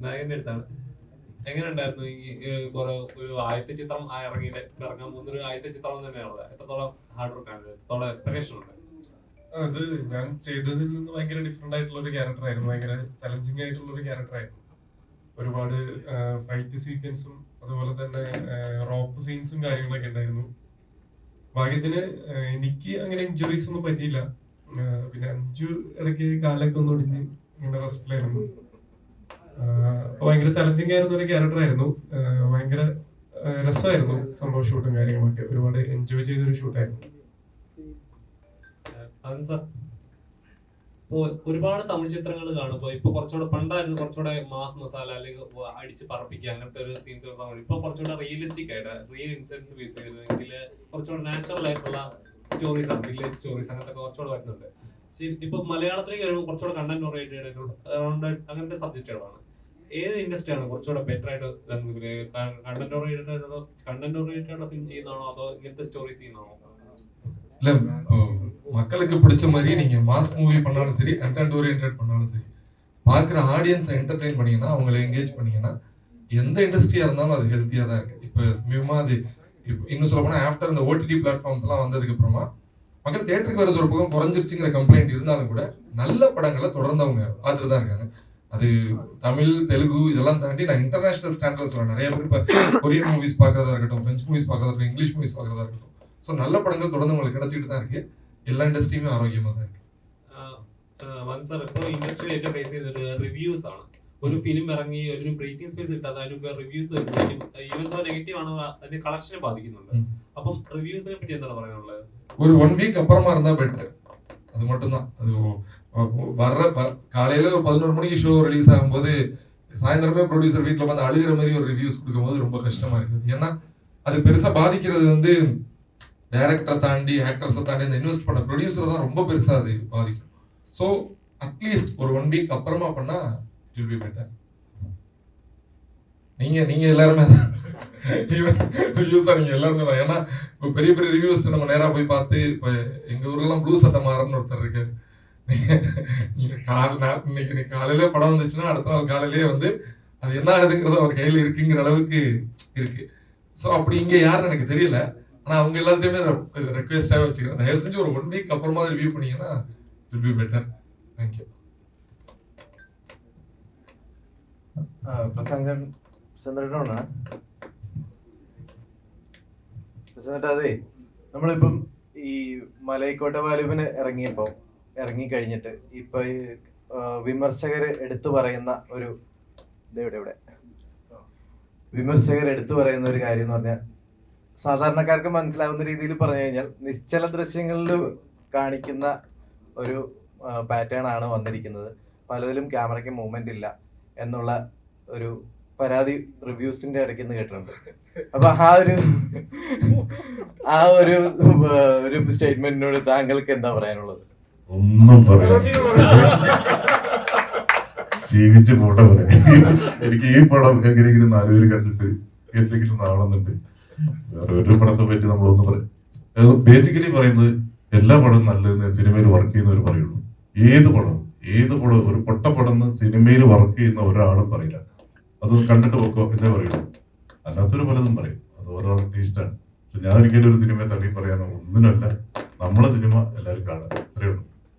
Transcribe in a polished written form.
നായകന്റെ അടുത്താണ്. എങ്ങനെ ഉണ്ടായിരുന്നു ഒരു ആദ്യത്തെ ചിത്രം ഇറങ്ങാൻ പോകുന്ന ഒരു ആദ്യത്തെ ചിത്രം തന്നെയാണത്? എത്രത്തോളം ഹാർഡ് വർക്ക് ആണ്, എത്രത്തോളം എക്സ്പെക്ടേഷൻ ഉണ്ട്? അത് ഞാൻ ചെയ്തതിൽ നിന്ന് ഭയങ്കര ഡിഫറെന്റ് ആയിട്ടുള്ള ഒരു ക്യാരക്ടർ ആയിരുന്നു. ഭയങ്കര ചലഞ്ചിങ് ആയിട്ടുള്ള ഒരു ക്യാരക്ടർ ആയിരുന്നു. ഒരുപാട് ഫൈറ്റ് സീക്വൻസും അതുപോലെ തന്നെ റോപ്പ് സീൻസും കാര്യങ്ങളൊക്കെ ഉണ്ടായിരുന്നു. ഭാഗ്യത്തിന് എനിക്ക് അങ്ങനെ ഇഞ്ചുറീസ് ഒന്നും പറ്റിയില്ല. പിന്നെ അഞ്ചു ഇടയ്ക്ക് കാലൊക്കെ ഒന്ന് ഒടിഞ്ഞ് ഇങ്ങനെ റെസ്റ്റിലായിരുന്നു. ഭയങ്കര ചലഞ്ചിങ് ആയിരുന്ന ഒരു ക്യാരക്ടർ ആയിരുന്നു. ഭയങ്കര രസമായിരുന്നു സംഭവ ഷൂട്ടും കാര്യങ്ങളൊക്കെ. ഒരുപാട് എൻജോയ് ചെയ്തൊരു ഷൂട്ടായിരുന്നു. ഒരുപാട് തമിഴ് ചിത്രങ്ങൾ കാണുമ്പോൾ ഇപ്പൊ കുറച്ചുകൂടെ പണ്ടായിരുന്നു കുറച്ചുകൂടെ മാസ് മസാല അല്ലെങ്കിൽ അടിച്ച് പറപ്പിക്കുക അങ്ങനത്തെ ഒരു സീൻസ്. ഇപ്പൊ കുറച്ചുകൂടെ റിയലിസ്റ്റിക് ആയിട്ട് റിയൽ ഇൻസിഡൻസ് ബേസ് ചെയ്തെങ്കിൽ കുറച്ചുകൂടെ നാച്ചുറൽ ആയിട്ടുള്ള സ്റ്റോറീസ് ആണ്, വില്ലേജ് സ്റ്റോറീസ് അങ്ങനത്തെ കുറച്ചുകൂടെ വരുന്നുണ്ട്. ഇപ്പൊ മലയാളത്തിലേക്ക് വരുമ്പോൾ കുറച്ചുകൂടെ കണ്ടന്റ് ഓറിയന്റഡ് അങ്ങനത്തെ സബ്ജക്റ്റുകളാണ്. ഏത് ഇൻഡസ്ട്രിയാണ് കുറച്ചുകൂടെ ബെറ്റർ ആയിട്ട് കണ്ടന്റ് ഓറിയന്റഡ് ഫിലിം ചെയ്യുന്നതാണോ അതോ ഇങ്ങനത്തെ സ്റ്റോറീസ് ചെയ്യുന്നതാണോ? இல்ல மக்களுக்கு பிடிச்ச மாதிரி நீங்க மாஸ் மூவி பண்ணாலும் சரி, கண்டென்ட் ஓரியன்டட் பண்ணாலும் சரி, பார்க்குற ஆடியன்ஸை என்டர்டெயின் பண்ணீங்கன்னா, அவங்களை என்கேஜ் பண்ணீங்கன்னா, எந்த இண்டஸ்ட்ரியா இருந்தாலும் அது ஹெல்த்தியா தான் இருக்கு. இப்போ சமீபமா அது இன்னும் சொல்ல போனா ஆஃப்டர் இந்த ஓடிடி பிளாட்ஃபார்ம்ஸ் எல்லாம் வந்ததுக்கு அப்புறமா மக்கள் தியேட்டருக்கு வரது ஒரு பக்கம் குறைஞ்சிருச்சுங்கிற கம்ப்ளைண்ட் இருந்தாலும் கூட நல்ல படங்களை தொடர்ந்து அவங்க பார்த்துட்டு தான் இருக்காங்க. அது தமிழ், தெலுங்கு இதெல்லாம் தாண்டி நான் இன்டர்நேஷனல் ஸ்டாண்டர்ட்ஸ் நிறைய பேர் இப்போ கொரியன் மூவிஸ் பார்க்கறதா இருக்கட்டும், பிரெஞ்சு மூவிஸ் பார்க்கறதா இருக்கட்டும், இங்கிலீஷ் மூவிஸ் பார்க்கறதா இருக்கட்டும், ஸோ நல்ல படங்கள் தொடர்ந்து உங்களுக்கு கிடைச்சிட்டு தான் இருக்கு. എല്ലാ ഇൻഡസ്ട്രിയുமே ആരോഗ്യமாக தான் ഇருக்கு. ഇപ്പോൾ ഇൻഡസ്ട്രി ഏറ്റവും ഫേസ് ചെയ്തത് റിവ്യൂസ് ആണ്. ഒരു ഫിലിം ഇറങ്ങി ഒരു ബ്രീത്തിങ് സ്പേസ് കിട്ടാതെ അതിന് റിവ്യൂസ് ഈവൻ നെഗറ്റീവ് ആണ്, അതിന്റെ കളക്ഷനെ ബാധിക്കുന്നുണ്ട്. അപ്പം റിവ്യൂസിനെ പറ്റി എന്താണ് പറയാനുള്ളത്? ஒரு 1 வீக் அப்புறமா இருந்தா பெட்டர். அது மட்டும்தான். அது வர்ற காலையில ஒரு 11 மணிக்கு ஷோ ரிலீஸ் ஆகும்போது சாயந்தரமே ப்ரொடியூசர் வீட்டில் உட்காந்து அழுகிற மாதிரி ஒரு ரிவ்யூஸ் கொடுக்கும்போது ரொம்ப கஷ்டமா இருக்குது. ஏன்னா அது பெருசா பாதிக்கிறது வந்து டைரக்டரை தாண்டி ஆக்டர்ஸை தாண்டி அந்த இன்வெஸ்ட் பண்ண ப்ரொடியூசரை தான் ரொம்ப பெருசா அது பாதிக்கும். ஸோ அட்லீஸ்ட் ஒரு 1 வீக் அப்புறமா பண்ணா இட் வில் பி பெட்டர். நீங்க எல்லாருமே தான் ரிவ்யூஸா நீங்க எல்லாருமே தான். ஏன்னா இப்போ பெரிய பெரிய ரிவ்யூஸ் நம்ம நேரா போய் பார்த்து, இப்போ எங்க ஊர்லாம் ப்ளூ சட்டை மாறன்னு ஒருத்தர் இருக்காரு. இன்னைக்கு காலையில படம் வந்துச்சுன்னா அடுத்த நாள் காலையிலேயே வந்து அது என்ன ஆகுதுங்கிறது அவர் கையில இருக்குங்கிற அளவுக்கு இருக்கு. ஸோ அப்படி இங்க யாருன்னு எனக்கு தெரியல. ஆனா அவங்க எல்லாத்தையுமே ரெக்வெஸ்டாவே வச்சுக்கிறேன், தயவு செஞ்சு ஒரு 1 வீக் அப்புறமா ரிவ்யூ பண்ணீங்கன்னா வில் பி பெட்டர். தேங்க்யூ. അതെ, നമ്മളിപ്പം ഈ മലൈക്കോട്ട വാലുവിന് ഇറങ്ങിക്കഴിഞ്ഞിട്ട് ഇപ്പൊ വിമർശകര് എടുത്തു പറയുന്ന ഒരു കാര്യം എന്ന് പറഞ്ഞാൽ, സാധാരണക്കാർക്ക് മനസ്സിലാവുന്ന രീതിയിൽ പറഞ്ഞു കഴിഞ്ഞാൽ നിശ്ചല ദൃശ്യങ്ങളിൽ കാണിക്കുന്ന ഒരു പാറ്റേൺ ആണ് വന്നിരിക്കുന്നത്. പലതിലും ക്യാമറയ്ക്ക് മൂവ്മെന്റ് ഇല്ല എന്നുള്ള ഒരു പരാതി റിവ്യൂസിന്റെ ഇടയ്ക്ക് നിന്ന് കേട്ടിട്ടുണ്ട്. അപ്പൊ ആ ഒരു സ്റ്റേറ്റ്മെന്റിനോട് താങ്കൾക്ക് എന്താ പറയാനുള്ളത്? ഒന്നും പറയാൻ ജീവിച്ച് പോട്ടെ പറയാം. എനിക്ക് ഈ പടം എങ്ങനെയെങ്കിലും 4 പേര് കണ്ടിട്ട് എന്തെങ്കിലും നാണെന്നുണ്ട്. വേറെ ഒരു പടത്തെ പറ്റി നമ്മളൊന്നും പറയാം. ബേസിക്കലി പറയുന്നത് എല്ലാ പടവും നല്ലതെന്ന് സിനിമയിൽ വർക്ക് ചെയ്യുന്നവർ പറയുള്ളൂ. ഏത് പടം ഒരു പൊട്ട പടം സിനിമയിൽ വർക്ക് ചെയ്യുന്ന ഒരാളും പറയില്ല. അത് കണ്ടിട്ട് പോക്കോ എന്നേ പറയുള്ളൂ. അല്ലാത്തൊരു പലതും പറയും. അത് ഓരോ ടേസ്റ്റാണ്. ഞാൻ ഒരിക്കലും ഒരു സിനിമയെ തള്ളി പറയാനോ ഒന്നിനല്ല. നമ്മളെ സിനിമ എല്ലാവരും കാണാം, അത്രയേ ഉള്ളൂ.